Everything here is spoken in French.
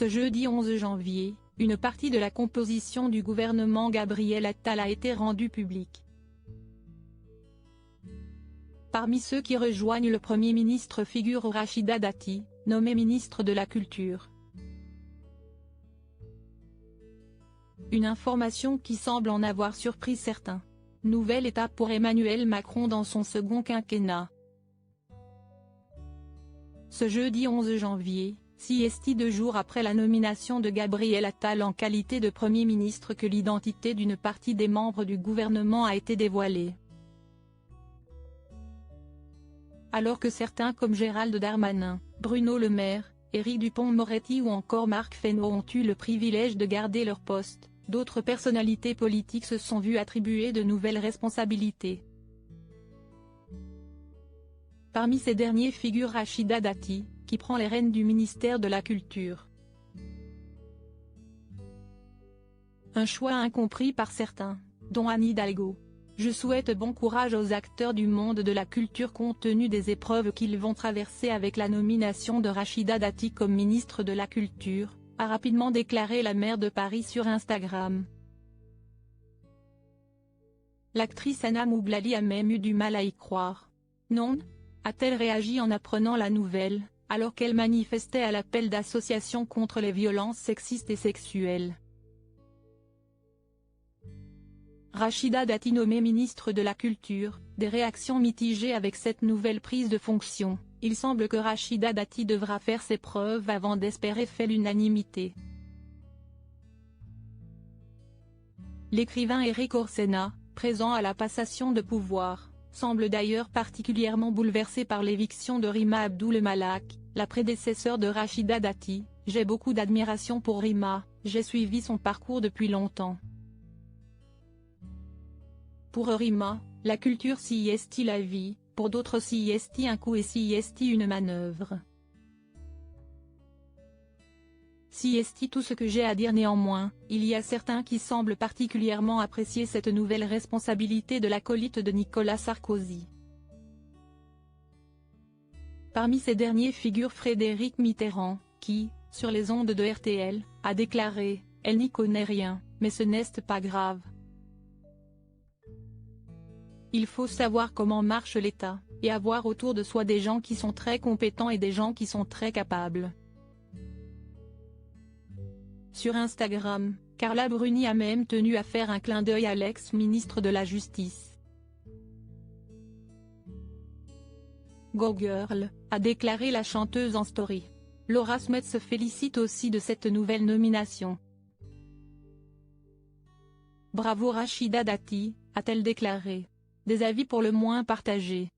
Ce jeudi 11 janvier, une partie de la composition du gouvernement Gabriel Attal a été rendue publique. Parmi ceux qui rejoignent le Premier ministre figure Rachida Dati, nommée ministre de la Culture. Une information qui semble en avoir surpris certains. Nouvelle étape pour Emmanuel Macron dans son second quinquennat. Ce jeudi 11 janvier, sieste 2 jours après la nomination de Gabriel Attal en qualité de Premier ministre, que l'identité d'une partie des membres du gouvernement a été dévoilée. Alors que certains comme Gérald Darmanin, Bruno Le Maire, Éric Dupond-Moretti ou encore Marc Fesneau ont eu le privilège de garder leur poste, d'autres personnalités politiques se sont vues attribuer de nouvelles responsabilités. Parmi ces derniers figure Rachida Dati, qui prend les rênes du ministère de la Culture. Un choix incompris par certains, dont Anne Hidalgo. Je souhaite bon courage aux acteurs du monde de la culture compte tenu des épreuves qu'ils vont traverser avec la nomination de Rachida Dati comme ministre de la Culture, a rapidement déclaré la maire de Paris sur Instagram. L'actrice Anna Moublali a même eu du mal à y croire. Non, a-t-elle réagi en apprenant la nouvelle, alors qu'elle manifestait à l'appel d'associations contre les violences sexistes et sexuelles. Rachida Dati nommée ministre de la Culture, des réactions mitigées avec cette nouvelle prise de fonction. Il semble que Rachida Dati devra faire ses preuves avant d'espérer faire l'unanimité. L'écrivain Éric Orsena, présent à la passation de pouvoir, semble d'ailleurs particulièrement bouleversé par l'éviction de Rima Abdul Malak, la prédécesseure de Rachida Dati. J'ai beaucoup d'admiration pour Rima, j'ai suivi son parcours depuis longtemps. Pour Rima, la culture sieste la vie, pour d'autres sieste un coup et sieste une manœuvre. Sieste tout ce que j'ai à dire. Néanmoins, il y a certains qui semblent particulièrement apprécier cette nouvelle responsabilité de l'acolyte de Nicolas Sarkozy. Parmi ces derniers figure Frédéric Mitterrand, qui, sur les ondes de RTL, a déclaré « Elle n'y connaît rien, mais ce n'est pas grave. Il faut savoir comment marche l'État, et avoir autour de soi des gens qui sont très compétents et des gens qui sont très capables. » Sur Instagram, Carla Bruni a même tenu à faire un clin d'œil à l'ex-ministre de la Justice. Go Girl, a déclaré la chanteuse en story. Laura Smet se félicite aussi de cette nouvelle nomination. Bravo Rachida Dati, a-t-elle déclaré. Des avis pour le moins partagés.